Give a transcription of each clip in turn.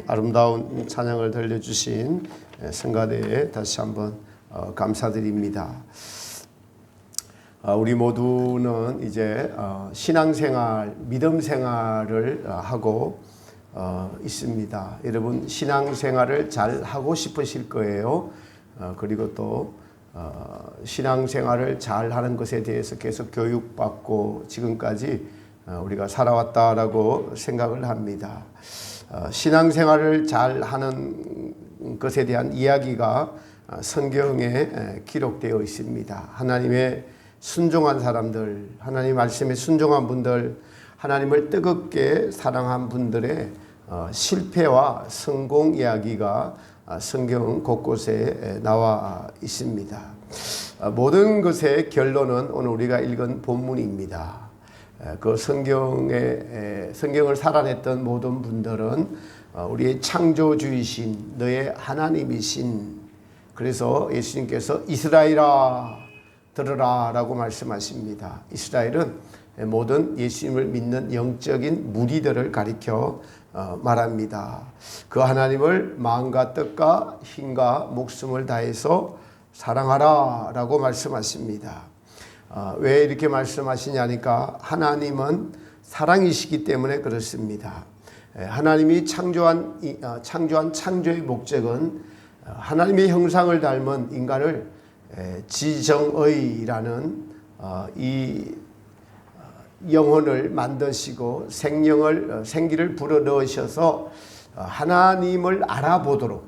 아름다운 찬양을 들려주신 성가대에 다시 한번 감사드립니다. 우리 모두는 이제 신앙생활, 믿음생활을 하고 있습니다. 여러분 신앙생활을 잘 하고 싶으실 거예요. 그리고 또 신앙생활을 잘 하는 것에 대해서 계속 교육받고 지금까지 우리가 살아왔다라고 생각을 합니다. 신앙생활을 잘 하는 것에 대한 이야기가 성경에 기록되어 있습니다. 하나님의 순종한 사람들, 하나님 말씀에 순종한 분들, 하나님을 뜨겁게 사랑한 분들의 실패와 성공 이야기가 성경 곳곳에 나와 있습니다. 모든 것의 결론은 오늘 우리가 읽은 본문입니다. 그 성경을 살아냈던 모든 분들은 우리의 창조주이신 너의 하나님이신, 그래서 예수님께서 이스라엘아 들으라 라고 말씀하십니다. 이스라엘은 모든 예수님을 믿는 영적인 무리들을 가리켜 말합니다. 그 하나님을 마음과 뜻과 힘과 목숨을 다해서 사랑하라 라고 말씀하십니다. 왜 이렇게 말씀하시냐니까 하나님은 사랑이시기 때문에 그렇습니다. 하나님이 창조한 창조의 목적은 하나님의 형상을 닮은 인간을 지정의라는 이 영혼을 만드시고 생기를 불어넣으셔서 하나님을 알아보도록,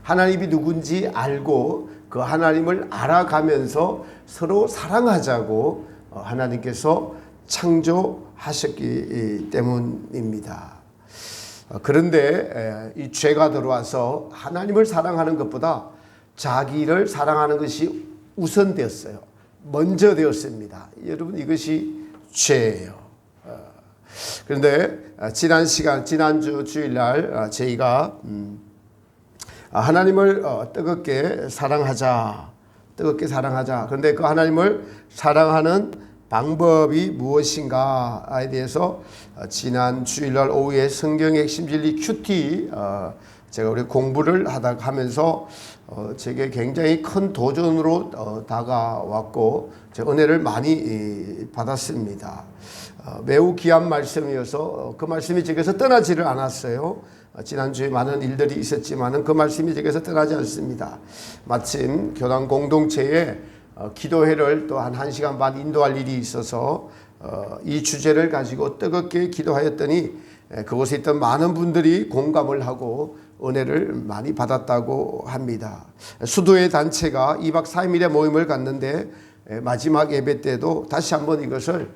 하나님이 누군지 알고 그 하나님을 알아가면서 서로 사랑하자고 하나님께서 창조하셨기 때문입니다. 그런데 이 죄가 들어와서 하나님을 사랑하는 것보다 자기를 사랑하는 것이 우선되었어요. 먼저 되었습니다. 여러분, 이것이 죄예요. 그런데 지난주 주일날 저희가 하나님을 뜨겁게 사랑하자. 그런데 그 하나님을 사랑하는 방법이 무엇인가에 대해서 지난 주일날 오후에 성경의 핵심 진리 큐티 제가 우리 공부를 하면서 제게 굉장히 큰 도전으로 다가왔고 제 은혜를 많이 받았습니다. 매우 귀한 말씀이어서 그 말씀이 제게서 떠나지를 않았어요. 지난주에 많은 일들이 있었지만 그 말씀이 제게서 떠나지 않습니다. 마침 교단 공동체에 기도회를 또 한 1시간 반 인도할 일이 있어서 이 주제를 가지고 뜨겁게 기도하였더니 그곳에 있던 많은 분들이 공감을 하고 은혜를 많이 받았다고 합니다. 수도의 단체가 2박 3일의 모임을 갖는데 마지막 예배 때도 다시 한번 이것을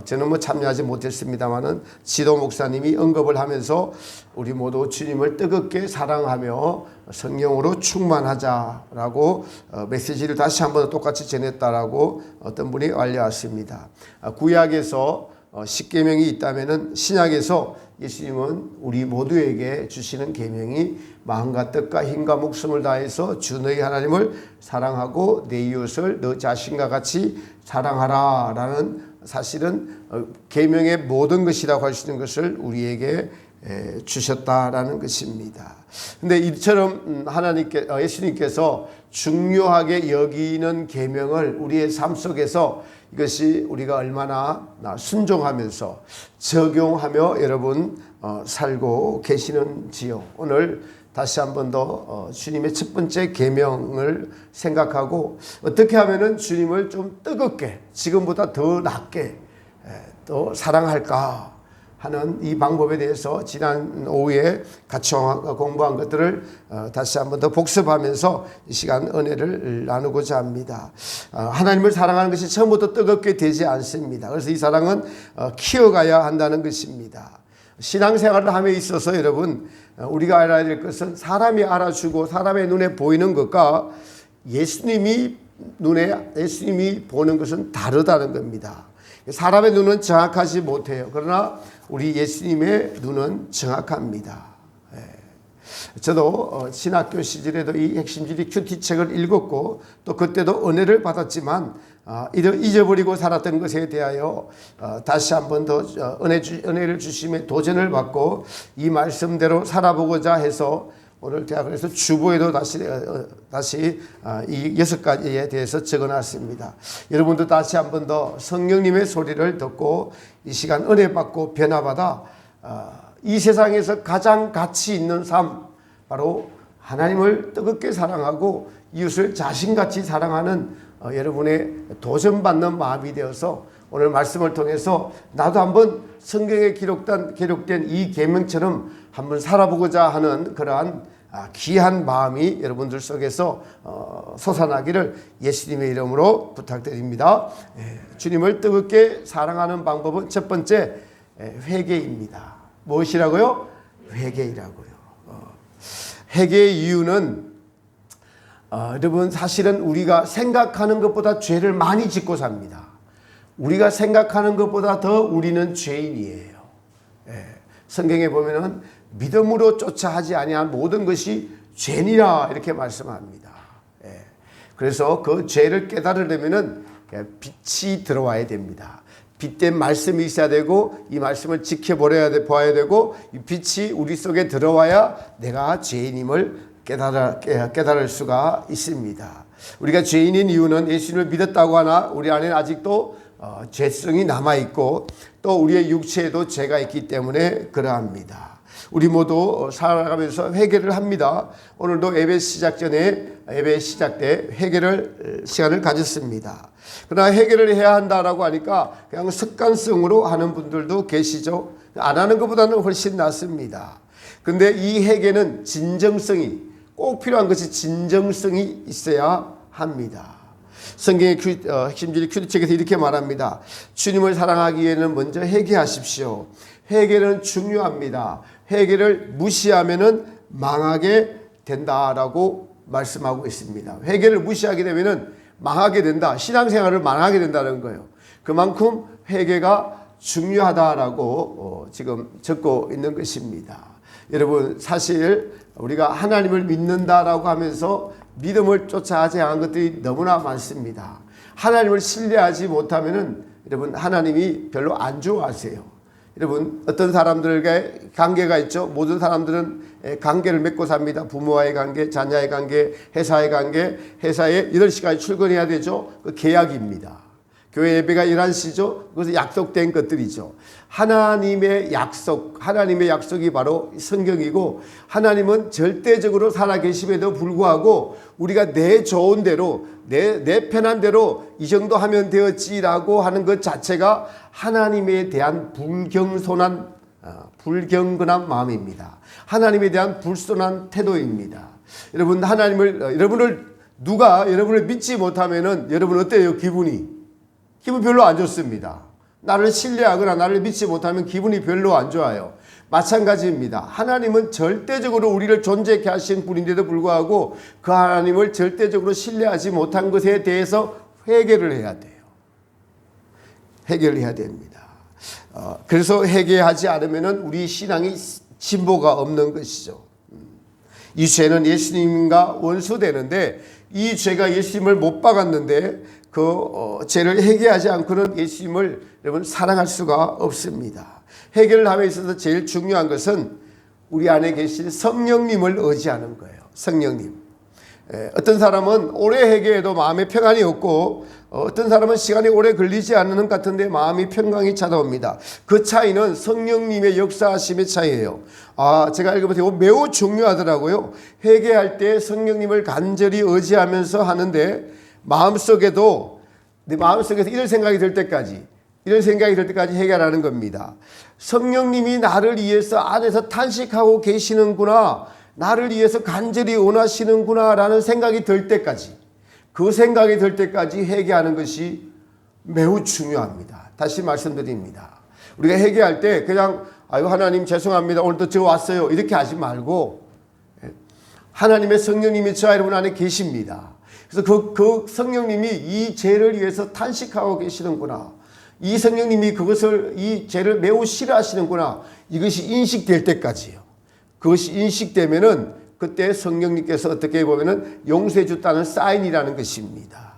저는 참여하지 못했습니다만은 지도 목사님이 언급을 하면서 우리 모두 주님을 뜨겁게 사랑하며 성령으로 충만하자라고 메시지를 다시 한번 똑같이 전했다라고 어떤 분이 알려왔습니다. 구약에서 십계명이 있다면은 신약에서 예수님은 우리 모두에게 주시는 계명이 마음과 뜻과 힘과 목숨을 다해서 주 너희 하나님을 사랑하고 내 이웃을 너 자신과 같이 사랑하라라는 사실은 계명의 모든 것이라고 할 수 있는 것을 우리에게 주셨다라는 것입니다. 근데 이처럼 예수님께서 중요하게 여기는 계명을 우리의 삶 속에서 이것이 우리가 얼마나 순종하면서 적용하며 여러분 살고 계시는지요. 오늘 다시 한 번 더 주님의 첫 번째 계명을 생각하고 어떻게 하면은 주님을 좀 뜨겁게 지금보다 더 낫게 또 사랑할까 하는 이 방법에 대해서 지난 오후에 같이 공부한 것들을 다시 한번 더 복습하면서 이 시간 은혜를 나누고자 합니다. 하나님을 사랑하는 것이 처음부터 뜨겁게 되지 않습니다. 그래서 이 사랑은 키워가야 한다는 것입니다. 신앙생활을 함에 있어서 여러분 우리가 알아야 될 것은 사람이 알아주고 사람의 눈에 보이는 것과 예수님이 보는 것은 다르다는 겁니다. 사람의 눈은 정확하지 못해요. 그러나 우리 예수님의 눈은 정확합니다. 저도 신학교 시절에도 이 핵심주의 큐티 책을 읽었고 또 그때도 은혜를 받았지만 잊어버리고 살았던 것에 대하여 다시 한 번 더 은혜를 주심에 도전을 받고 이 말씀대로 살아보고자 해서 오늘 제가 그래서 주보에도 다시 이 6가지에 대해서 적어놨습니다. 여러분도 다시 한 번 더 성령님의 소리를 듣고 이 시간 은혜 받고 변화받아 이 세상에서 가장 가치 있는 삶, 바로 하나님을 뜨겁게 사랑하고 이웃을 자신같이 사랑하는 여러분의 도전받는 마음이 되어서 오늘 말씀을 통해서 나도 한번 성경에 기록된 이 계명처럼 한번 살아보고자 하는 그러한 귀한 마음이 여러분들 속에서 솟아나기를 예수님의 이름으로 부탁드립니다. 주님을 뜨겁게 사랑하는 방법은 첫 번째 회개입니다. 무엇이라고요? 회개이라고요. 회개의 이유는 여러분 사실은 우리가 생각하는 것보다 죄를 많이 짓고 삽니다. 우리가 생각하는 것보다 더 우리는 죄인이에요. 성경에 보면은 믿음으로 쫓아 하지 아니한 모든 것이 죄니라 이렇게 말씀합니다. 그래서 그 죄를 깨달으려면은 빛이 들어와야 됩니다. 빛된 말씀이 있어야 되고 이 말씀을 지켜보아야 되고 이 빛이 우리 속에 들어와야 내가 죄인임을 깨달을 수가 있습니다. 우리가 죄인인 이유는 예수님을 믿었다고 하나 우리 안에는 아직도 죄성이 남아있고 또 우리의 육체에도 죄가 있기 때문에 그러합니다. 우리 모두 살아가면서 회개를 합니다. 오늘도 예배 시작 때 회개를 시간을 가졌습니다. 그러나 회개를 해야 한다라고 하니까 그냥 습관성으로 하는 분들도 계시죠. 안 하는 것보다는 훨씬 낫습니다. 근데 이 회개는 진정성이 꼭 필요한 것이 진정성이 있어야 합니다. 성경의 핵심주의 큐티책에서 이렇게 말합니다. 주님을 사랑하기 위해는 먼저 회개하십시오. 회개는 중요합니다. 회개를 무시하면은 망하게 된다라고 말씀하고 있습니다. 회개를 무시하게 되면은 망하게 된다. 신앙생활을 망하게 된다는 거예요. 그만큼 회개가 중요하다라고 지금 적고 있는 것입니다. 여러분 사실 우리가 하나님을 믿는다라고 하면서 믿음을 쫓아하지 않은 것들이 너무나 많습니다. 하나님을 신뢰하지 못하면은 여러분 하나님이 별로 안 좋아하세요. 여러분 어떤 사람들과 관계가 있죠. 모든 사람들은 관계를 맺고 삽니다. 부모와의 관계, 자녀의 관계, 회사의 관계. 회사에 8시까지 출근해야 되죠. 그 계약입니다. 교회 예배가 11시죠. 그것은 약속된 것들이죠. 하나님의 약속이 바로 성경이고 하나님은 절대적으로 살아계심에도 불구하고 우리가 내 좋은 대로 내 편한 대로 이 정도 하면 되었지라고 하는 것 자체가 하나님에 대한 불경건한 마음입니다. 하나님에 대한 불손한 태도입니다. 여러분 누가 여러분을 믿지 못하면은 여러분 어때요? 기분 별로 안 좋습니다. 나를 신뢰하거나 나를 믿지 못하면 기분이 별로 안 좋아요. 마찬가지입니다. 하나님은 절대적으로 우리를 존재케 하신 분인데도 불구하고 그 하나님을 절대적으로 신뢰하지 못한 것에 대해서 회개를 해야 돼요. 해결해야 됩니다. 그래서 회개하지 않으면 우리 신앙이 진보가 없는 것이죠. 이 죄는 예수님과 원수되는데 이 죄가 예수님을 못 박았는데 그 죄를 회개하지 않고는 예수님을 여러분 사랑할 수가 없습니다. 회개를 함에 있어서 제일 중요한 것은 우리 안에 계신 성령님을 의지하는 거예요. 성령님. 어떤 사람은 오래 회개해도 마음에 평안이 없고 어떤 사람은 시간이 오래 걸리지 않는 것 같은데 마음이 평강이 찾아옵니다. 그 차이는 성령님의 역사하심의 차이예요. 제가 읽어보세요. 매우 중요하더라고요. 회개할 때 성령님을 간절히 의지하면서 하는데 마음속에서 이런 생각이 들 때까지 해결하는 겁니다. 성령님이 나를 위해서 안에서 탄식하고 계시는구나, 나를 위해서 간절히 원하시는구나 라는 생각이 들 때까지, 그 생각이 들 때까지 회개하는 것이 매우 중요합니다. 다시 말씀드립니다. 우리가 회개할 때 그냥 하나님 죄송합니다, 오늘도 저 왔어요, 이렇게 하지 말고 하나님의 성령님이 저 여러분 안에 계십니다. 그래서 그 성령님이 이 죄를 위해서 탄식하고 계시는구나, 이 성령님이 이 죄를 매우 싫어하시는구나, 이것이 인식될 때까지요. 그것이 인식되면은 그때 성령님께서 어떻게 보면은 용서해 줬다는 사인이라는 것입니다.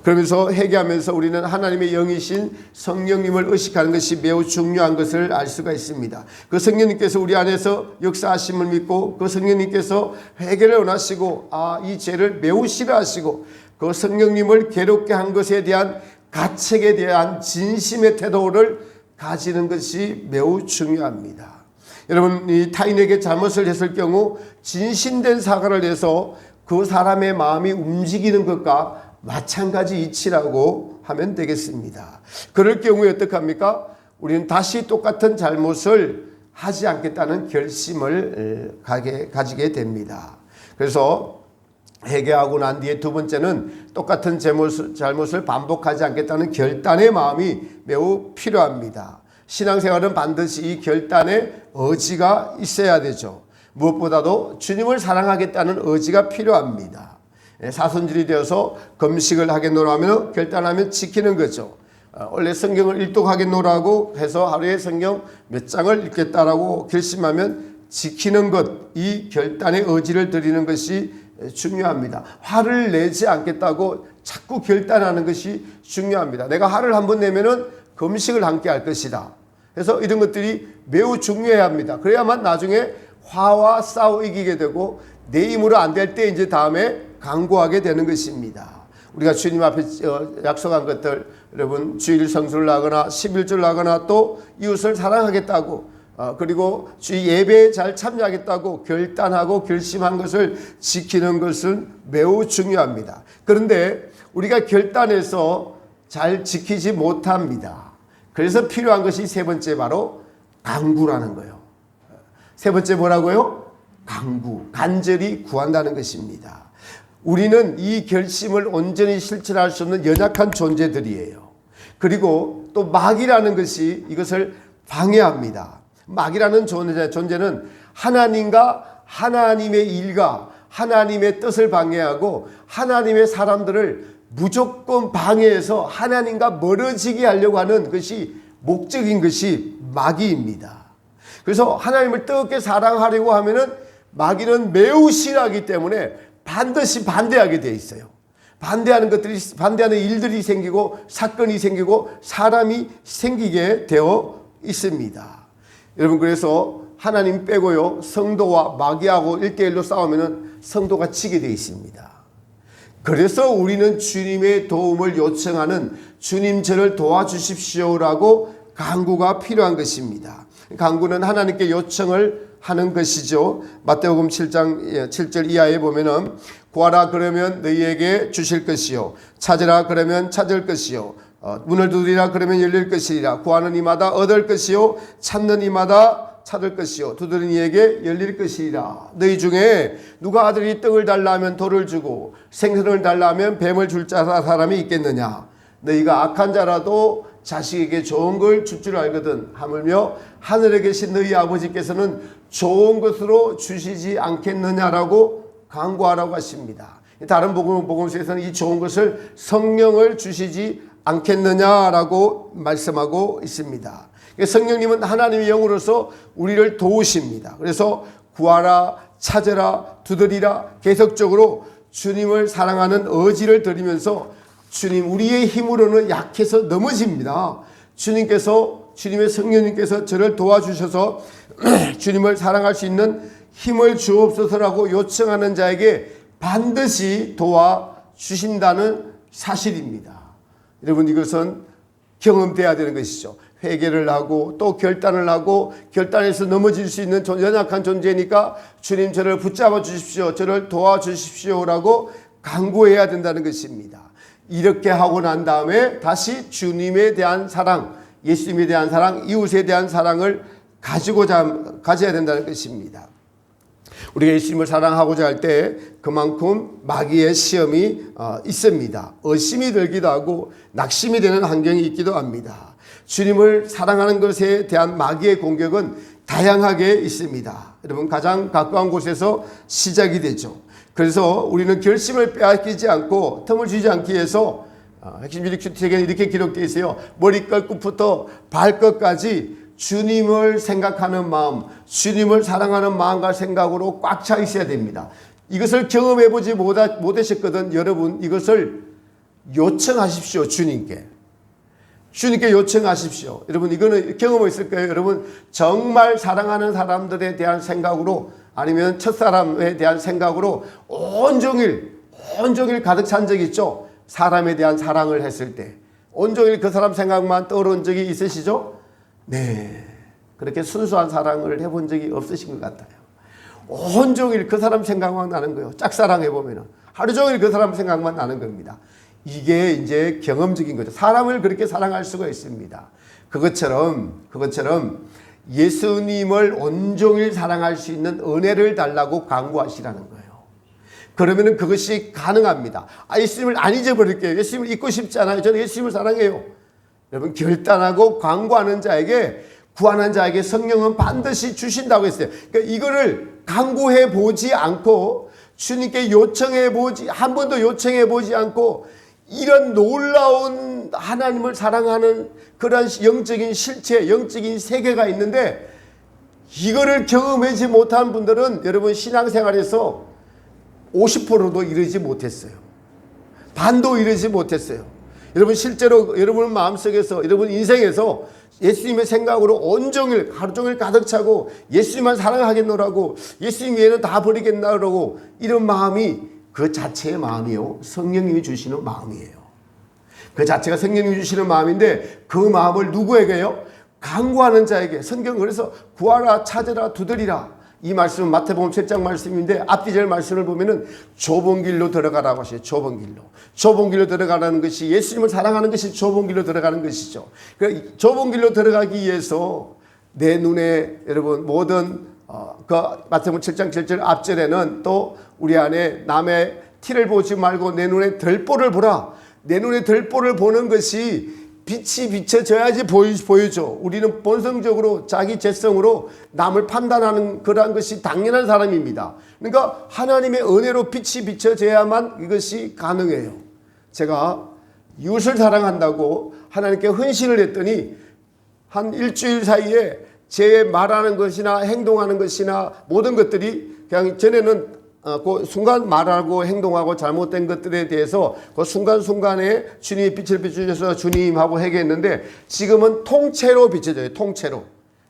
그러면서 회개하면서 우리는 하나님의 영이신 성령님을 의식하는 것이 매우 중요한 것을 알 수가 있습니다. 그 성령님께서 우리 안에서 역사하심을 믿고 그 성령님께서 회개를 원하시고 이 죄를 매우 싫어하시고 그 성령님을 괴롭게 한 것에 대한 가책에 대한 진심의 태도를 가지는 것이 매우 중요합니다. 여러분, 이 타인에게 잘못을 했을 경우 진심된 사과를 해서 그 사람의 마음이 움직이는 것과 마찬가지 이치라고 하면 되겠습니다. 그럴 경우에 어떡합니까? 우리는 다시 똑같은 잘못을 하지 않겠다는 결심을 가지게 됩니다. 그래서 회개하고 난 뒤에 두 번째는 똑같은 잘못을 반복하지 않겠다는 결단의 마음이 매우 필요합니다. 신앙생활은 반드시 이 결단의 의지가 있어야 되죠. 무엇보다도 주님을 사랑하겠다는 의지가 필요합니다. 사순절이 되어서 금식을 하겠노라 하면 결단하면 지키는 거죠. 원래 성경을 일독하겠노라고 해서 하루에 성경 몇 장을 읽겠다라고 결심하면 지키는 것, 이 결단의 의지를 드리는 것이 중요합니다. 화를 내지 않겠다고 자꾸 결단하는 것이 중요합니다. 내가 화를 한번 내면은 금식을 함께 할 것이다. 그래서 이런 것들이 매우 중요해야 합니다. 그래야만 나중에 화와 싸워 이기게 되고 내 힘으로 안 될 때 이제 다음에 강구하게 되는 것입니다. 우리가 주님 앞에 약속한 것들, 여러분 주일 성수를 하거나 11조를 하거나 또 이웃을 사랑하겠다고 그리고 주 예배에 잘 참여하겠다고 결단하고 결심한 것을 지키는 것은 매우 중요합니다. 그런데 우리가 결단해서 잘 지키지 못합니다. 그래서 필요한 것이 세 번째 바로 강구라는 거예요. 세 번째 뭐라고요? 강구, 간절히 구한다는 것입니다. 우리는 이 결심을 온전히 실천할 수 없는 연약한 존재들이에요. 그리고 또 마귀라는 것이 이것을 방해합니다. 마귀라는 존재는 하나님과 하나님의 일과 하나님의 뜻을 방해하고 하나님의 사람들을 무조건 방해해서 하나님과 멀어지게 하려고 하는 것이 목적인 것이 마귀입니다. 그래서 하나님을 뜨겁게 사랑하려고 하면은 마귀는 매우 싫어하기 때문에 반드시 반대하게 되어 있어요. 반대하는 일들이 생기고 사건이 생기고 사람이 생기게 되어 있습니다. 여러분, 그래서 하나님 빼고요 성도와 마귀하고 1대1로 싸우면은 성도가 지게 되어 있습니다. 그래서 우리는 주님의 도움을 요청하는 주님 저를 도와주십시오라고 간구가 필요한 것입니다. 간구는 하나님께 요청을 하는 것이죠. 마태복음 7장 7절 이하에 보면은 구하라 그러면 너희에게 주실 것이요 찾으라 그러면 찾을 것이요 문을 두드리라 그러면 열릴 것이라 구하는 이마다 얻을 것이요 찾는 이마다 찾을 것이요 두드리는 이에게 열릴 것이라. 너희 중에 누가 아들이 떡을 달라 하면 돌을 주고 생선을 달라 하면 뱀을 줄 사람이 있겠느냐. 너희가 악한 자라도 자식에게 좋은 걸 줄 줄 알거든. 하물며 하늘에 계신 너희 아버지께서는 좋은 것으로 주시지 않겠느냐라고 간구하라고 하십니다. 다른 복음서에서는 이 좋은 것을 성령을 주시지 않겠느냐라고 말씀하고 있습니다. 성령님은 하나님의 영으로서 우리를 도우십니다. 그래서 구하라, 찾으라, 두드리라 계속적으로 주님을 사랑하는 의지를 드리면서 주님, 우리의 힘으로는 약해서 넘어집니다. 주님의 성령님께서 저를 도와주셔서 주님을 사랑할 수 있는 힘을 주옵소서라고 요청하는 자에게 반드시 도와주신다는 사실입니다. 여러분, 이것은 경험돼야 되는 것이죠. 회개를 하고 또 결단을 하고 결단해서 넘어질 수 있는 연약한 존재니까 주님 저를 붙잡아 주십시오. 저를 도와주십시오라고 간구해야 된다는 것입니다. 이렇게 하고 난 다음에 다시 주님에 대한 사랑, 예수님에 대한 사랑, 이웃에 대한 사랑을 가져야 된다는 것입니다. 우리가 예수님을 사랑하고자 할 때 그만큼 마귀의 시험이 있습니다. 의심이 들기도 하고 낙심이 되는 환경이 있기도 합니다. 주님을 사랑하는 것에 대한 마귀의 공격은 다양하게 있습니다. 여러분, 가장 가까운 곳에서 시작이 되죠. 그래서 우리는 결심을 빼앗기지 않고 틈을 주지 않기 위해서 핵심 주택에는 이렇게 기록되어 있어요. 머리끝부터 발끝까지 주님을 생각하는 마음, 주님을 사랑하는 마음과 생각으로 꽉 차 있어야 됩니다. 이것을 경험해 보지 못하셨거든. 여러분, 이것을 요청하십시오. 주님께 요청하십시오. 여러분, 이거는 경험했을 거예요. 여러분, 정말 사랑하는 사람들에 대한 생각으로, 아니면 첫사람에 대한 생각으로 온종일 가득 찬 적이 있죠. 사람에 대한 사랑을 했을 때 온종일 그 사람 생각만 떠오른 적이 있으시죠? 네, 그렇게 순수한 사랑을 해본 적이 없으신 것 같아요. 온종일 그 사람 생각만 나는 거예요. 짝사랑해보면 하루 종일 그 사람 생각만 나는 겁니다. 이게 이제 경험적인 거죠. 사람을 그렇게 사랑할 수가 있습니다. 그것처럼 예수님을 온종일 사랑할 수 있는 은혜를 달라고 간구하시라는 거예요. 그러면은 그것이 가능합니다. 예수님을 안 잊어버릴게요. 예수님을 잊고 싶지 않아요. 저는 예수님을 사랑해요. 여러분, 결단하고 간구하는 자에게, 구하는 자에게 성령은 반드시 주신다고 했어요. 그러니까 이거를 간구해 보지 않고, 주님께 요청해 보지, 한 번도 요청해 보지 않고, 이런 놀라운 하나님을 사랑하는 그런 영적인 실체, 영적인 세계가 있는데, 이거를 경험하지 못한 분들은 여러분 신앙생활에서 50%도 이르지 못했어요. 반도 이르지 못했어요. 여러분, 실제로 여러분 마음속에서, 여러분 인생에서 예수님의 생각으로 온종일 하루 종일 가득 차고 예수님만 사랑하겠노라고, 예수님 외에는 다 버리겠나라고, 이런 마음이 그 자체의 마음이요, 성령님이 주시는 마음이에요. 그 자체가 성령님이 주시는 마음인데, 그 마음을 누구에게요? 간구하는 자에게. 성경 그래서 구하라, 찾으라, 두드리라, 이 말씀은 마태복음 7장 말씀인데, 앞뒤 절 말씀을 보면은 좁은 길로 들어가라고 하셔요. 좁은 길로 들어가라는 것이, 예수님을 사랑하는 것이 좁은 길로 들어가는 것이죠. 그 좁은 길로 들어가기 위해서 내 눈에, 여러분, 모든 그 마태복음 7장 7절 앞절에는 또 우리 안에 남의 티를 보지 말고 내 눈에 들보를 보라. 내 눈에 들보를 보는 것이 빛이 비춰져야지 보여줘. 우리는 본성적으로 자기 재성으로 남을 판단하는 그러한 것이 당연한 사람입니다. 그러니까 하나님의 은혜로 빛이 비춰져야만 이것이 가능해요. 제가 이웃을 사랑한다고 하나님께 헌신을 했더니 한 일주일 사이에 제 말하는 것이나 행동하는 것이나 모든 것들이 그냥, 전에는 그 순간 말하고 행동하고 잘못된 것들에 대해서 그 순간순간에 주님이 빛을 비추셔서 주님하고 회개했는데, 지금은 통째로 비춰져요. 통째로.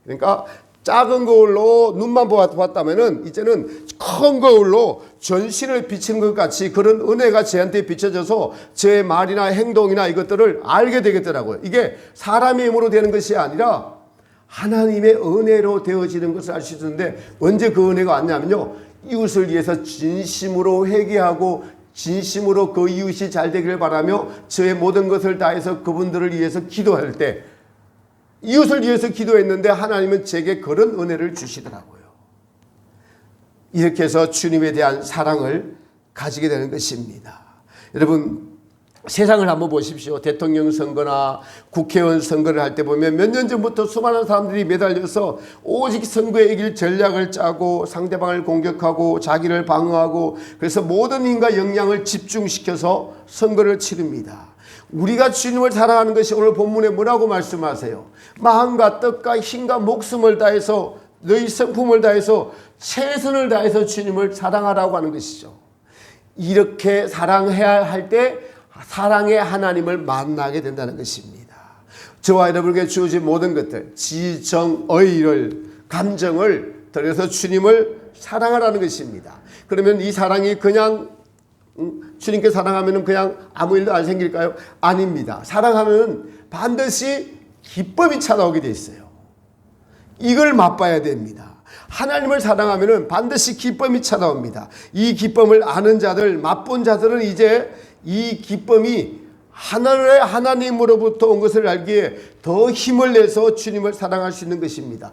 그러니까 작은 거울로 눈만 보았다면은 이제는 큰 거울로 전신을 비치는 것 같이 그런 은혜가 저한테 비춰져서 제 말이나 행동이나 이것들을 알게 되겠더라고요. 이게 사람의 힘으로 되는 것이 아니라 하나님의 은혜로 되어지는 것을 알 수 있는데, 언제 그 은혜가 왔냐면요, 이웃을 위해서 진심으로 회개하고 진심으로 그 이웃이 잘 되기를 바라며 저의 모든 것을 다해서 그분들을 위해서 기도할 때, 이웃을 위해서 기도했는데 하나님은 제게 그런 은혜를 주시더라고요. 이렇게 해서 주님에 대한 사랑을 가지게 되는 것입니다. 여러분, 세상을 한번 보십시오. 대통령 선거나 국회의원 선거를 할 때 보면 몇 년 전부터 수많은 사람들이 매달려서 오직 선거에 이길 전략을 짜고 상대방을 공격하고 자기를 방어하고, 그래서 모든 힘과 역량을 집중시켜서 선거를 치릅니다. 우리가 주님을 사랑하는 것이 오늘 본문에 뭐라고 말씀하세요? 마음과 뜻과 힘과 목숨을 다해서, 너희 성품을 다해서, 최선을 다해서 주님을 사랑하라고 하는 것이죠. 이렇게 사랑해야 할 때 사랑의 하나님을 만나게 된다는 것입니다. 저와 여러분에게 주어진 모든 것들, 지정의를, 감정을 들여서 주님을 사랑하라는 것입니다. 그러면 이 사랑이 그냥 주님께 사랑하면 그냥 아무 일도 안 생길까요? 아닙니다. 사랑하면 반드시 기쁨이 찾아오게 돼 있어요. 이걸 맛봐야 됩니다. 하나님을 사랑하면 반드시 기쁨이 찾아옵니다. 이 기쁨을 아는 자들, 맛본 자들은 이제 이 기쁨이 하나님으로부터 온 것을 알기에 더 힘을 내서 주님을 사랑할 수 있는 것입니다.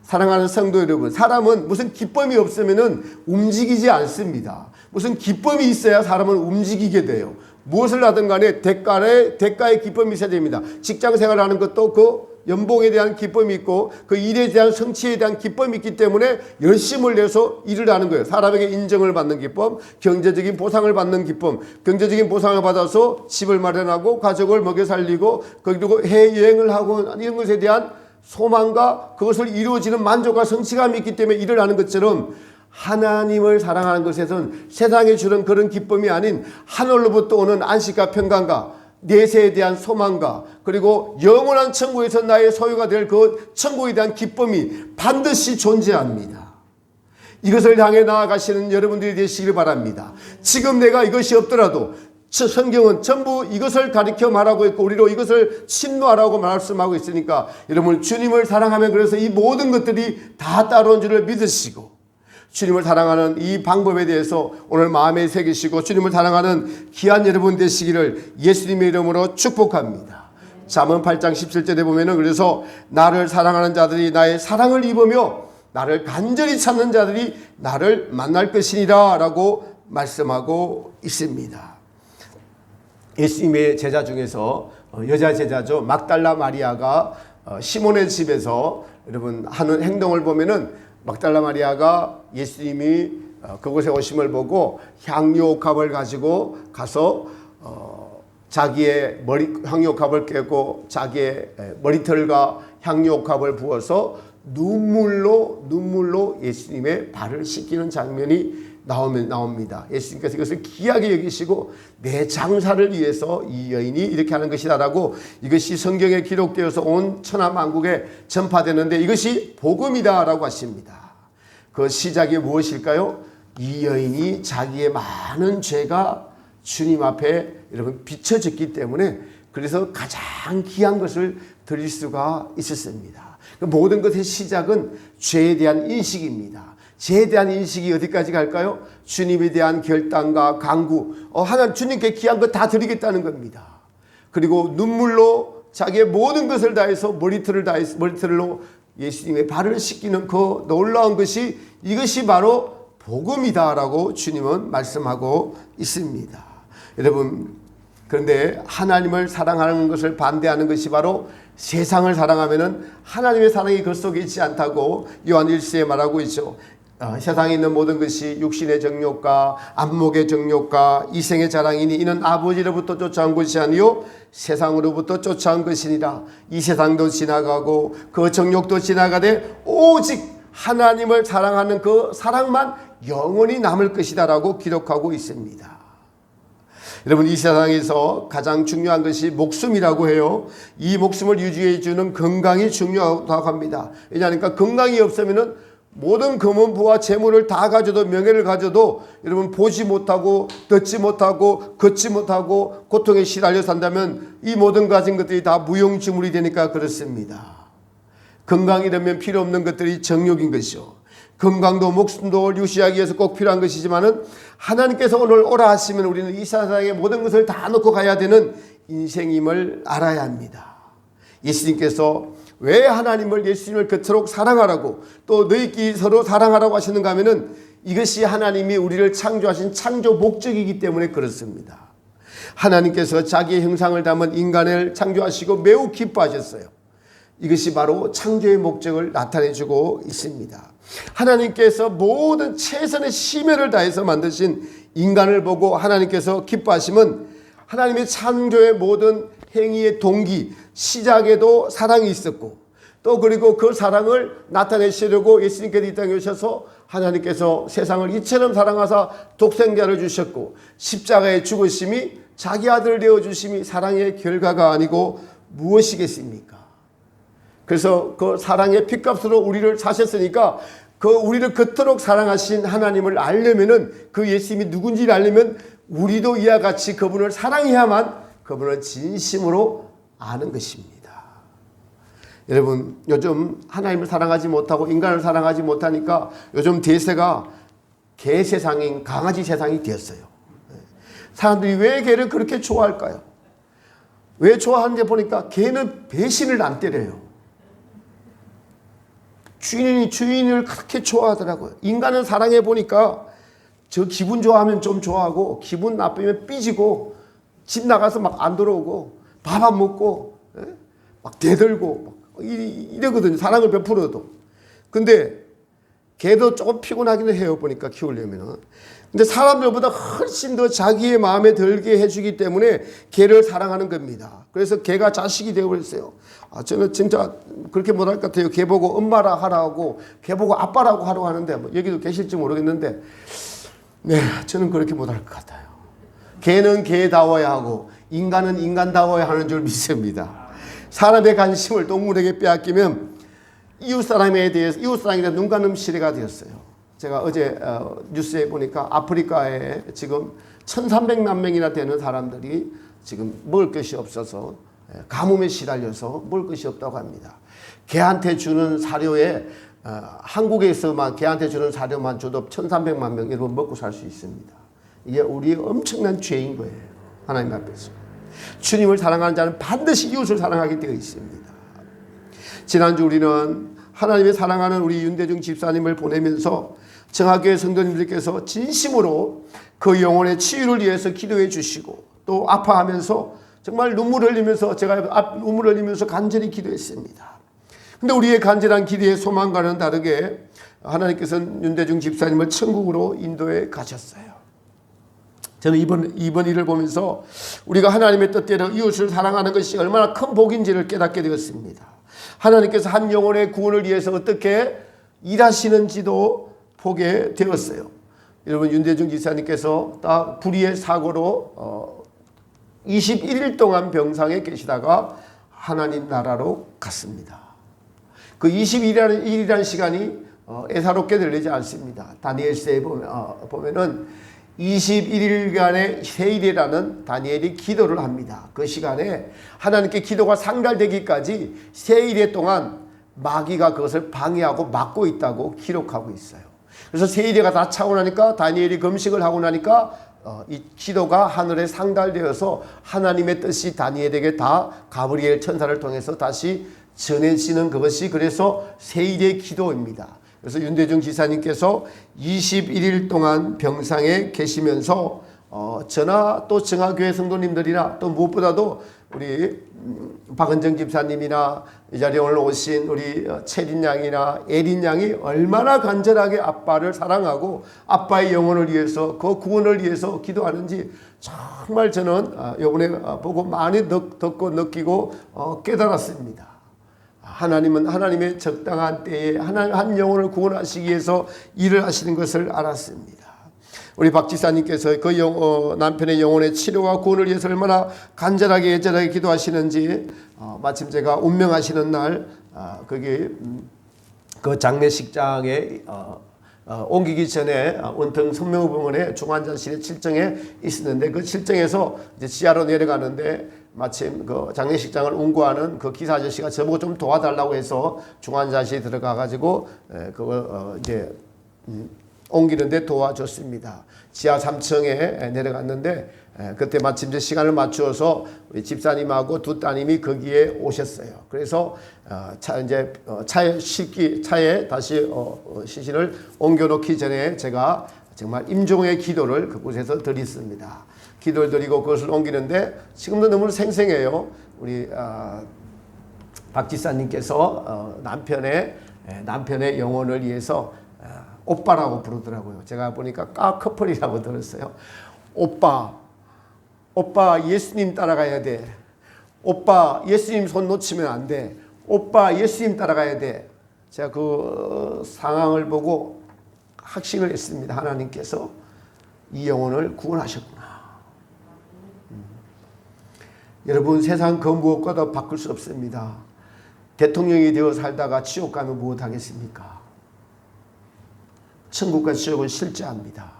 사랑하는 성도 여러분, 사람은 무슨 기쁨이 없으면 움직이지 않습니다. 무슨 기쁨이 있어야 사람은 움직이게 돼요. 무엇을 하든 간에 대가의 기쁨이 있어야 됩니다. 직장 생활을 하는 것도 그 연봉에 대한 기쁨이 있고 그 일에 대한 성취에 대한 기쁨이 있기 때문에 열심을 내서 일을 하는 거예요. 사람에게 인정을 받는 기쁨, 경제적인 보상을 받는 기쁨, 경제적인 보상을 받아서 집을 마련하고 가족을 먹여 살리고 그리고 해외여행을 하고 이런 것에 대한 소망과 그것을 이루어지는 만족과 성취감이 있기 때문에 일을 하는 것처럼 하나님을 사랑하는 것에서는 세상에 주는 그런 기쁨이 아닌 하늘로부터 오는 안식과 평강과 내세에 대한 소망과 그리고 영원한 천국에서 나의 소유가 될 그 천국에 대한 기쁨이 반드시 존재합니다. 이것을 향해 나아가시는 여러분들이 되시길 바랍니다. 지금 내가 이것이 없더라도 성경은 전부 이것을 가리켜 말하고 있고 우리로 이것을 신노하라고 말씀하고 있으니까 여러분 주님을 사랑하면 그래서 이 모든 것들이 다 따라온 줄을 믿으시고 주님을 사랑하는 이 방법에 대해서 오늘 마음에 새기시고 주님을 사랑하는 귀한 여러분 되시기를 예수님의 이름으로 축복합니다. 잠언 8장 17절에 보면은 그래서 나를 사랑하는 자들이 나의 사랑을 입으며 나를 간절히 찾는 자들이 나를 만날 것이니라 라고 말씀하고 있습니다. 예수님의 제자 중에서 여자 제자죠. 막달라 마리아가 시몬의 집에서 여러분 하는 행동을 보면은 막달라 마리아가 예수님이 그곳에 오심을 보고 향유옥합을 가지고 가서 자기의 향유옥합을 깨고 자기의 머리털과 향유옥합을 부어서 눈물로 예수님의 발을 씻기는 장면이 나옵니다. 예수님께서 이것을 귀하게 여기시고 내 장사를 위해서 이 여인이 이렇게 하는 것이다라고 이것이 성경에 기록되어서 온 천하만국에 전파되는데 이것이 복음이다라고 하십니다. 그 시작이 무엇일까요? 이 여인이 자기의 많은 죄가 주님 앞에 여러분 비춰졌기 때문에 그래서 가장 귀한 것을 드릴 수가 있었습니다. 그 모든 것의 시작은 죄에 대한 인식입니다. 죄에 대한 인식이 어디까지 갈까요? 주님에 대한 결단과 강구, 하나님 주님께 귀한 것 다 드리겠다는 겁니다. 그리고 눈물로 자기의 모든 것을 다해서 머리털로 예수님의 발을 씻기는 그 놀라운 것이 이것이 바로 복음이다라고 주님은 말씀하고 있습니다. 여러분 그런데 하나님을 사랑하는 것을 반대하는 것이 바로 세상을 사랑하면은 하나님의 사랑이 그 속에 있지 않다고 요한 1서에 말하고 있죠. 세상에 있는 모든 것이 육신의 정욕과 안목의 정욕과 이생의 자랑이니 이는 아버지로부터 쫓아온 것이 아니요 세상으로부터 쫓아온 것이니라. 이 세상도 지나가고 그 정욕도 지나가되 오직 하나님을 사랑하는 그 사랑만 영원히 남을 것이다 라고 기록하고 있습니다. 여러분 이 세상에서 가장 중요한 것이 목숨이라고 해요. 이 목숨을 유지해 주는 건강이 중요하다고 합니다. 왜냐하니까 건강이 없으면은 모든 금은 부와 재물을 다 가져도 명예를 가져도 여러분 보지 못하고 듣지 못하고 걷지 못하고 고통에 시달려 산다면 이 모든 가진 것들이 다 무용지물이 되니까 그렇습니다. 건강이라면 필요 없는 것들이 정욕인 것이죠. 건강도 목숨도 유지하기 위해서 꼭 필요한 것이지만은 하나님께서 오늘 오라 하시면 우리는 이 세상의 모든 것을 다 놓고 가야 되는 인생임을 알아야 합니다. 예수님께서 왜 하나님을 예수님을 그토록 사랑하라고 또 너희끼리 서로 사랑하라고 하시는가 하면은 이것이 하나님이 우리를 창조하신 창조 목적이기 때문에 그렇습니다. 하나님께서 자기의 형상을 담은 인간을 창조하시고 매우 기뻐하셨어요. 이것이 바로 창조의 목적을 나타내주고 있습니다. 하나님께서 모든 최선의 심혈을 다해서 만드신 인간을 보고 하나님께서 기뻐하시면 하나님의 창조의 모든 행위의 동기, 시작에도 사랑이 있었고 또 그리고 그 사랑을 나타내시려고 예수님께서 이 땅에 오셔서 하나님께서 세상을 이처럼 사랑하사 독생자를 주셨고 십자가의 죽으심이 자기 아들 되어주심이 사랑의 결과가 아니고 무엇이겠습니까? 그래서 그 사랑의 핏값으로 우리를 사셨으니까 그 우리를 그토록 사랑하신 하나님을 알려면은 그 예수님이 누군지를 알려면 우리도 이와 같이 그분을 사랑해야만 그분을 진심으로 아는 것입니다. 여러분 요즘 하나님을 사랑하지 못하고 인간을 사랑하지 못하니까 요즘 대세가 개 세상인 강아지 세상이 되었어요. 사람들이 왜 개를 그렇게 좋아할까요? 왜 좋아하는지 보니까 개는 배신을 안 때려요. 주인을 그렇게 좋아하더라고요. 인간은 사랑해 보니까 저 기분 좋아하면 좀 좋아하고 기분 나쁘면 삐지고 집 나가서 막 안 들어오고 밥 안 먹고 막 대들고 막 이러거든요. 사랑을 베풀어도. 근데 개도 조금 피곤하기는 해요. 보니까 키우려면은. 근데 사람들보다 훨씬 더 자기의 마음에 들게 해주기 때문에 개를 사랑하는 겁니다. 그래서 개가 자식이 되어버렸어요. 저는 진짜 그렇게 못할 것 같아요. 개 보고 엄마라 하라고, 개 보고 아빠라고 하라고 하는데, 뭐 여기도 계실지 모르겠는데, 네, 저는 그렇게 못할 것 같아요. 개는 개다워야 하고, 인간은 인간다워야 하는 줄 믿습니다. 사람의 관심을 동물에게 빼앗기면 이웃사람에 대해서, 이웃사람에 대한 눈가름 시대가 되었어요. 제가 어제 뉴스에 보니까 아프리카에 지금 1,300만 명이나 되는 사람들이 지금 먹을 것이 없어서 가뭄에 시달려서 먹을 것이 없다고 합니다. 개한테 주는 사료에 한국에서만 개한테 주는 사료만 줘도 1,300만 명 여러분 먹고 살 수 있습니다. 이게 우리의 엄청난 죄인 거예요. 하나님 앞에서. 주님을 사랑하는 자는 반드시 이웃을 사랑하게 되어 있습니다. 지난주 우리는 하나님의 사랑하는 우리 윤대중 집사님을 보내면서 정학교회 성도님들께서 진심으로 그 영혼의 치유를 위해서 기도해 주시고 또 아파하면서 정말 눈물을 흘리면서 제가 눈물을 흘리면서 간절히 기도했습니다. 근데 우리의 간절한 기도의 소망과는 다르게 하나님께서는 윤대중 집사님을 천국으로 인도해 가셨어요. 저는 이번 일을 보면서 우리가 하나님의 뜻대로 이웃을 사랑하는 것이 얼마나 큰 복인지를 깨닫게 되었습니다. 하나님께서 한 영혼의 구원을 위해서 어떻게 일하시는지도 보게 되었어요. 여러분 윤대중 지사님께서 딱 불의의 사고로 21일 동안 병상에 계시다가 하나님 나라로 갔습니다. 그 21일이라는 시간이 애사롭게 들리지 않습니다. 다니엘서에 보면은 21일간의 세일이라는 다니엘이 기도를 합니다. 그 시간에 하나님께 기도가 상달되기까지 세일의 동안 마귀가 그것을 방해하고 막고 있다고 기록하고 있어요. 그래서 세일이가 다 차고 나니까 다니엘이 금식을 하고 나니까 이 기도가 하늘에 상달되어서 하나님의 뜻이 다니엘에게 다 가브리엘 천사를 통해서 다시 전해지는 그것이 그래서 세일의 기도입니다. 그래서 윤대중 지사님께서 21일 동안 병상에 계시면서 저나 또 정화교회 성도님들이나 또 무엇보다도 우리 박은정 집사님이나 이 자리에 오늘 오신 우리 채린 양이나 에린 양이 얼마나 간절하게 아빠를 사랑하고 아빠의 영혼을 위해서 그 구원을 위해서 기도하는지 정말 저는 이번에 보고 많이 듣고 느끼고 깨달았습니다. 하나님은 하나님의 적당한 때에 한 영혼을 구원하시기 위해서 일을 하시는 것을 알았습니다. 우리 박 지사님께서 그 남편의 영혼의 치료와 구원을 위해서 얼마나 간절하게 애절하게 기도하시는지 마침 제가 운명하시는 날 거기 그 장례식장에 옮기기 전에 원통 성명병원의 중환자실에 칠정에 있었는데 그 칠정에서 이제 지하로 내려가는데 마침 그 장례식장을 운구하는 그 기사 아저씨가 저보고 좀 도와달라고 해서 중환자실에 들어가 가지고 그걸 이제 옮기는데 도와줬습니다. 지하 3층에 내려갔는데 그때 마침 이제 시간을 맞추어서 우리 집사님하고 두 따님이 거기에 오셨어요. 그래서 차에 다시 시신을 옮겨놓기 전에 제가 정말 임종의 기도를 그곳에서 드렸습니다. 기도를 드리고 그것을 옮기는데 지금도 너무 생생해요. 우리 박 지사님께서 남편의 영혼을 위해서 오빠라고 부르더라고요. 제가 보니까 커플이라고 들었어요. 오빠 예수님 따라가야 돼. 오빠 예수님 손 놓치면 안 돼. 오빠 예수님 따라가야 돼. 제가 그 상황을 보고 확신을 했습니다. 하나님께서 이 영혼을 구원하셨구나. 여러분 세상 그 무엇과도 바꿀 수 없습니다. 대통령이 되어 살다가 지옥 가면 무엇하겠습니까? 천국과 지옥은 실제합니다.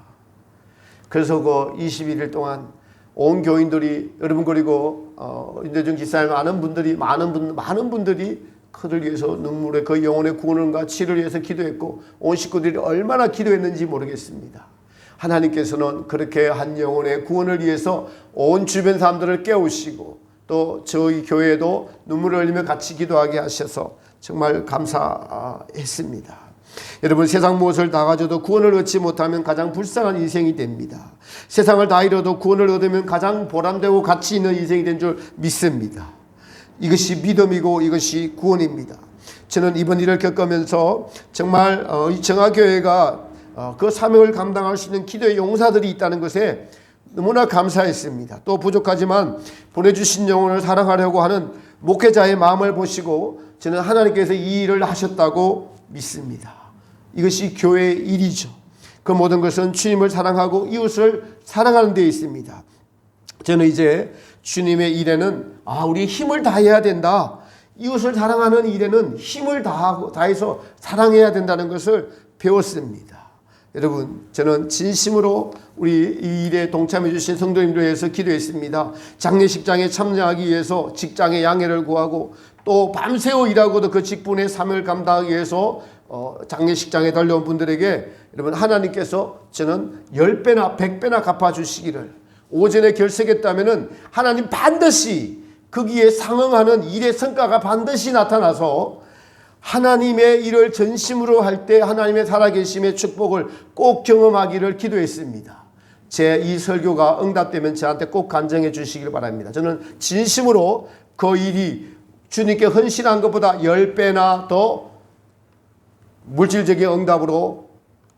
그래서 그 21일 동안 온 교인들이 여러분 그리고 윤대중 기사님 많은 분들이 그들 위해서 눈물의 그 영혼의 구원과 치료를 위해서 기도했고 온 식구들이 얼마나 기도했는지 모르겠습니다. 하나님께서는 그렇게 한 영혼의 구원을 위해서 온 주변 사람들을 깨우시고 또 저희 교회도 눈물을 흘리며 같이 기도하게 하셔서 정말 감사했습니다. 여러분 세상 무엇을 다 가져도 구원을 얻지 못하면 가장 불쌍한 인생이 됩니다. 세상을 다 잃어도 구원을 얻으면 가장 보람되고 가치 있는 인생이 된 줄 믿습니다. 이것이 믿음이고 이것이 구원입니다. 저는 이번 일을 겪으면서 정말 이 정화교회가 그 사명을 감당할 수 있는 기도의 용사들이 있다는 것에 너무나 감사했습니다. 또 부족하지만 보내주신 영혼을 사랑하려고 하는 목회자의 마음을 보시고 저는 하나님께서 이 일을 하셨다고 믿습니다. 이것이 교회의 일이죠. 그 모든 것은 주님을 사랑하고 이웃을 사랑하는 데 있습니다. 저는 이제 주님의 일에는 우리 힘을 다해야 된다. 이웃을 사랑하는 일에는 힘을 다해서 사랑해야 된다는 것을 배웠습니다. 여러분, 저는 진심으로 우리 이 일에 동참해 주신 성도님들 위해서 기도했습니다. 장례식장에 참여하기 위해서 직장의 양해를 구하고 또 밤새워 일하고도 그 직분의 사명을 감당하기 위해서 장례식장에 달려온 분들에게 여러분 하나님께서 저는 10배나 100배나 갚아주시기를 오전에 결석했다면 하나님 반드시 거기에 상응하는 일의 성과가 반드시 나타나서 하나님의 일을 전심으로 할 때 하나님의 살아계심의 축복을 꼭 경험하기를 기도했습니다. 제 이 설교가 응답되면 저한테 꼭 간증해 주시길 바랍니다. 저는 진심으로 그 일이 주님께 헌신한 것보다 10배나 더 물질적인 응답으로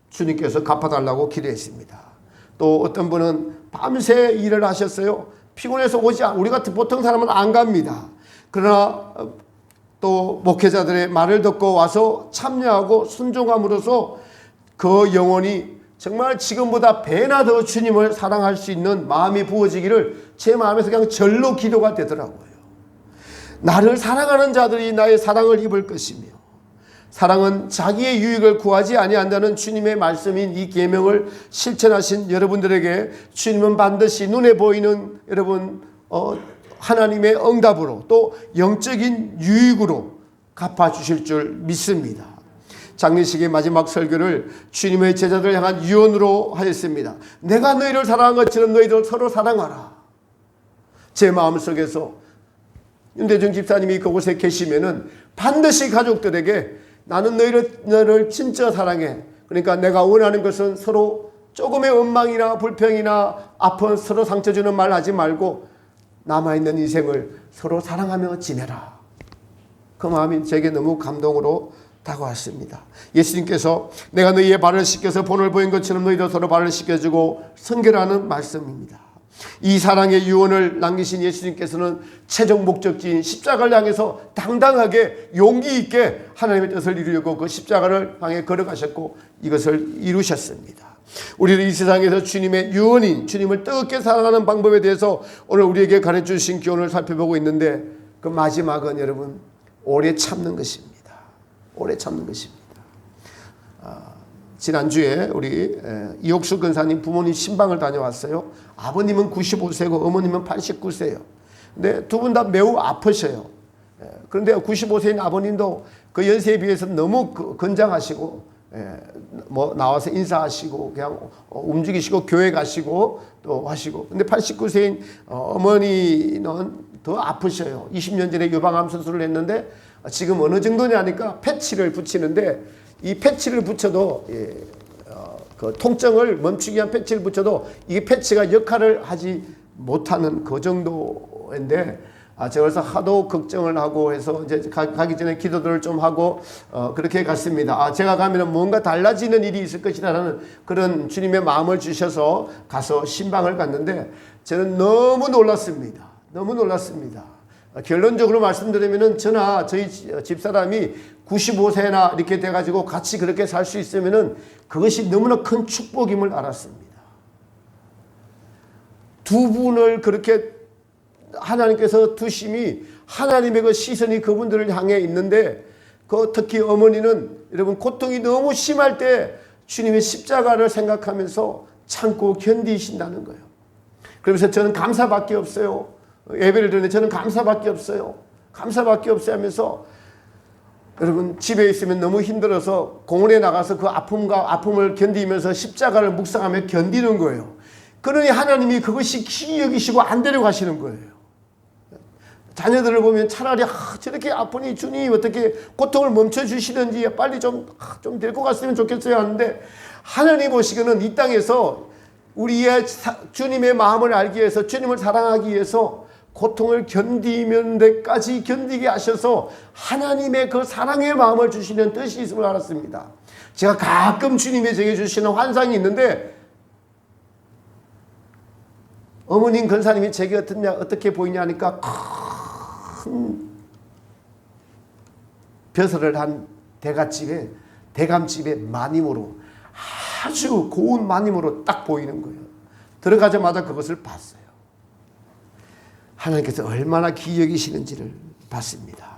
주님께서 갚아달라고 기도했습니다. 또 어떤 분은 밤새 일을 하셨어요. 피곤해서 우리 같은 보통 사람은 안 갑니다. 그러나 또 목회자들의 말을 듣고 와서 참여하고 순종함으로써 그 영혼이 정말 지금보다 배나 더 주님을 사랑할 수 있는 마음이 부어지기를 제 마음에서 그냥 절로 기도가 되더라고요. 나를 사랑하는 자들이 나의 사랑을 입을 것이며 사랑은 자기의 유익을 구하지 아니한다는 주님의 말씀인 이 계명을 실천하신 여러분들에게 주님은 반드시 눈에 보이는 여러분 하나님의 응답으로 또 영적인 유익으로 갚아주실 줄 믿습니다. 장례식의 마지막 설교를 주님의 제자들을 향한 유언으로 하였습니다. 내가 너희를 사랑한 것처럼 너희들 서로 사랑하라. 제 마음속에서 윤대중 집사님이 그곳에 계시면은 반드시 가족들에게 나는 너희를 진짜 사랑해. 그러니까 내가 원하는 것은 서로 조금의 원망이나 불평이나 아픈 서로 상처 주는 말 하지 말고 남아있는 인생을 서로 사랑하며 지내라. 그 마음이 제게 너무 감동으로 다가왔습니다. 예수님께서 내가 너희의 발을 씻겨서 본을 보인 것처럼 너희도 서로 발을 씻겨주고 선결하는 말씀입니다. 이 사랑의 유언을 남기신 예수님께서는 최종 목적지인 십자가를 향해서 당당하게 용기 있게 하나님의 뜻을 이루려고 그 십자가를 향해 걸어가셨고 이것을 이루셨습니다. 우리는 이 세상에서 주님의 유언인 주님을 뜨겁게 사랑하는 방법에 대해서 오늘 우리에게 가르쳐 주신 교훈을 살펴보고 있는데 그 마지막은 여러분 오래 참는 것입니다. 오래 참는 것입니다. 지난주에 우리 이옥수 근사님 부모님 신방을 다녀왔어요. 아버님은 95세고 어머님은 89세예요. 근데 두 분 다 매우 아프셔요. 그런데 95세인 아버님도 그 연세에 비해서 너무 건장하시고 뭐 나와서 인사하시고 그냥 움직이시고 교회 가시고 또 하시고 근데 89세인 어머니는 더 아프셔요. 20년 전에 유방암 수술을 했는데 지금 어느 정도냐니까 패치를 붙이는데 이 패치를 붙여도 그 통증을 멈추기 위한 패치를 붙여도 이 패치가 역할을 하지 못하는 그 정도인데 제가 그래서 하도 걱정을 하고 해서 이제 가기 전에 기도들을 좀 하고 그렇게 갔습니다. 제가 가면 뭔가 달라지는 일이 있을 것이라는 그런 주님의 마음을 주셔서 가서 신방을 갔는데 저는 너무 놀랐습니다. 너무 놀랐습니다. 결론적으로 말씀드리면은 저나 저희 집사람이 95세나 이렇게 돼가지고 같이 그렇게 살 수 있으면은 그것이 너무나 큰 축복임을 알았습니다. 두 분을 그렇게 하나님께서 두심이 하나님의 그 시선이 그분들을 향해 있는데 그 특히 어머니는 여러분 고통이 너무 심할 때 주님의 십자가를 생각하면서 참고 견디신다는 거예요. 그러면서 저는 감사밖에 없어요. 예배를 드리는데 저는 감사밖에 없어요. 감사밖에 없어요 하면서 여러분 집에 있으면 너무 힘들어서 공원에 나가서 그 아픔을 견디면서 십자가를 묵상하며 견디는 거예요. 그러니 하나님이 그것이 귀히 여기시고 안 데려가시는 거예요. 자녀들을 보면 차라리 저렇게 아프니 주님 어떻게 고통을 멈춰주시든지 빨리 좀 데리고 갔으면 좋겠어요 하는데 하나님 보시기에는 이 땅에서 우리의 주님의 마음을 알기 위해서 주님을 사랑하기 위해서 고통을 견디면 데까지 견디게 하셔서 하나님의 그 사랑의 마음을 주시는 뜻이 있음을 알았습니다. 제가 가끔 주님이 제게 주시는 환상이 있는데 어머님 권사님이 제게 어떻게 보이냐 하니까 큰 벼슬을 한 대감집에 마님으로 아주 고운 마님으로 딱 보이는 거예요. 들어가자마자 그것을 봤어요. 하나님께서 얼마나 귀히 여기시는지를 봤습니다.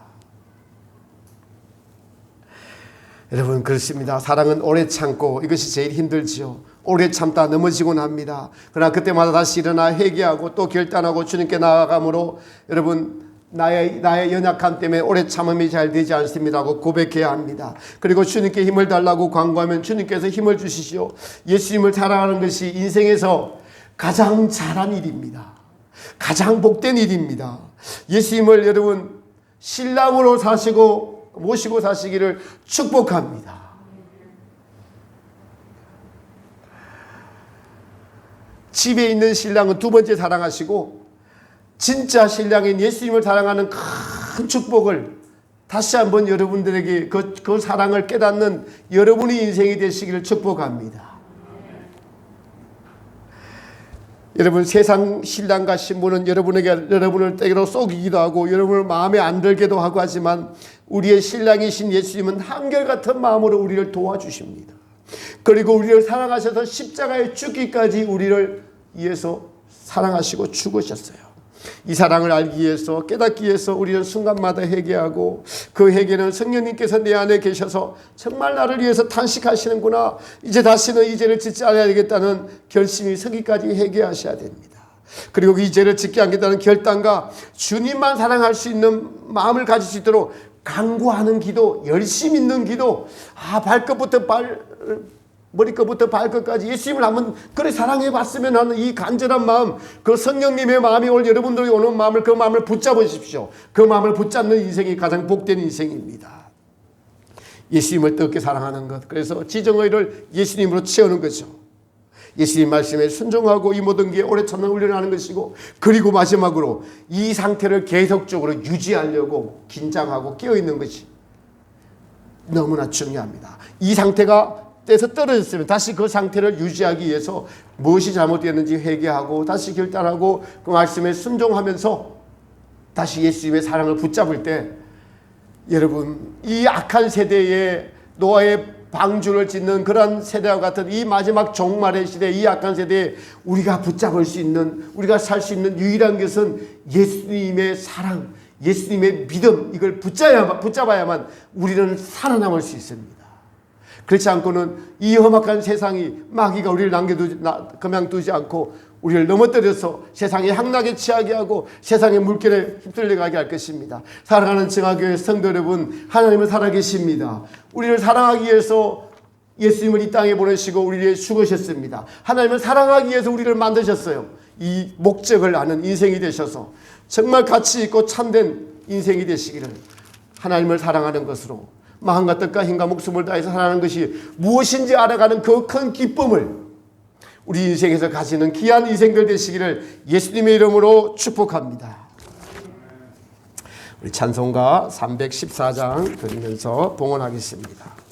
여러분 그렇습니다. 사랑은 오래 참고 이것이 제일 힘들지요. 오래 참다 넘어지곤 합니다. 그러나 그때마다 다시 일어나 회개하고 또 결단하고 주님께 나아가므로 여러분 나의 연약함 때문에 오래 참음이 잘 되지 않습니다고 고백해야 합니다. 그리고 주님께 힘을 달라고 간구하면 주님께서 힘을 주시시오. 예수님을 사랑하는 것이 인생에서 가장 잘한 일입니다. 가장 복된 일입니다. 예수님을 여러분 신랑으로 모시고 사시기를 축복합니다. 집에 있는 신랑은 두 번째 사랑하시고 진짜 신랑인 예수님을 사랑하는 큰 축복을 다시 한번 여러분들에게 그 사랑을 깨닫는 여러분의 인생이 되시기를 축복합니다. 여러분 세상 신랑과 신부는 여러분을 때로 속이기도 하고 여러분을 마음에 안 들게도 하고 하지만 우리의 신랑이신 예수님은 한결같은 마음으로 우리를 도와주십니다. 그리고 우리를 사랑하셔서 십자가에 죽기까지 우리를 위해서 사랑하시고 죽으셨어요. 이 사랑을 알기 위해서 깨닫기 위해서 우리는 순간마다 회개하고 그 회개는 성령님께서 내 안에 계셔서 정말 나를 위해서 탄식하시는구나. 이제 다시는 이 죄를 짓지 않아야 되겠다는 결심이 서기까지 회개하셔야 됩니다. 그리고 이 죄를 짓지 않겠다는 결단과 주님만 사랑할 수 있는 마음을 가질 수 있도록 간구하는 기도, 열심 있는 기도, 머리끝부터 발끝까지 예수님을 한번 그래 사랑해 봤으면 하는 이 간절한 마음, 그 성령님의 마음이 오늘 여러분들이 오는 마음을 그 마음을 붙잡으십시오. 그 마음을 붙잡는 인생이 가장 복된 인생입니다. 예수님을 뜨겁게 사랑하는 것, 그래서 지정의를 예수님으로 채우는 거죠. 예수님 말씀에 순종하고 이 모든 게 오래 참는 훈련하는 것이고, 그리고 마지막으로 이 상태를 계속적으로 유지하려고 긴장하고 깨어있는 것이 너무나 중요합니다. 이 상태가 때에서 떨어졌으면 다시 그 상태를 유지하기 위해서 무엇이 잘못되었는지 회개하고 다시 결단하고 그 말씀에 순종하면서 다시 예수님의 사랑을 붙잡을 때 여러분 이 악한 세대에 노아의 방주를 짓는 그런 세대와 같은 이 마지막 종말의 시대, 이 악한 세대에 우리가 붙잡을 수 있는, 우리가 살 수 있는 유일한 것은 예수님의 사랑, 예수님의 믿음, 이걸 붙잡아야만 우리는 살아남을 수 있습니다. 그렇지 않고는 이 험악한 세상이 마귀가 우리를 그만두지 않고 우리를 넘어뜨려서 세상의 향락에 취하게 하고 세상의 물결에 휩쓸려가게 할 것입니다. 사랑하는 정화교회 성도 여러분, 하나님은 살아계십니다. 우리를 사랑하기 위해서 예수님을 이 땅에 보내시고 우리를 위해 죽으셨습니다. 하나님은 사랑하기 위해서 우리를 만드셨어요. 이 목적을 아는 인생이 되셔서 정말 가치 있고 참된 인생이 되시기를, 하나님을 사랑하는 것으로 마음과 뜻과 힘과 목숨을 다해서 살아가는 것이 무엇인지 알아가는 그 큰 기쁨을 우리 인생에서 가지는 귀한 인생들 되시기를 예수님의 이름으로 축복합니다. 우리 찬송가 314장 드리면서 봉헌하겠습니다.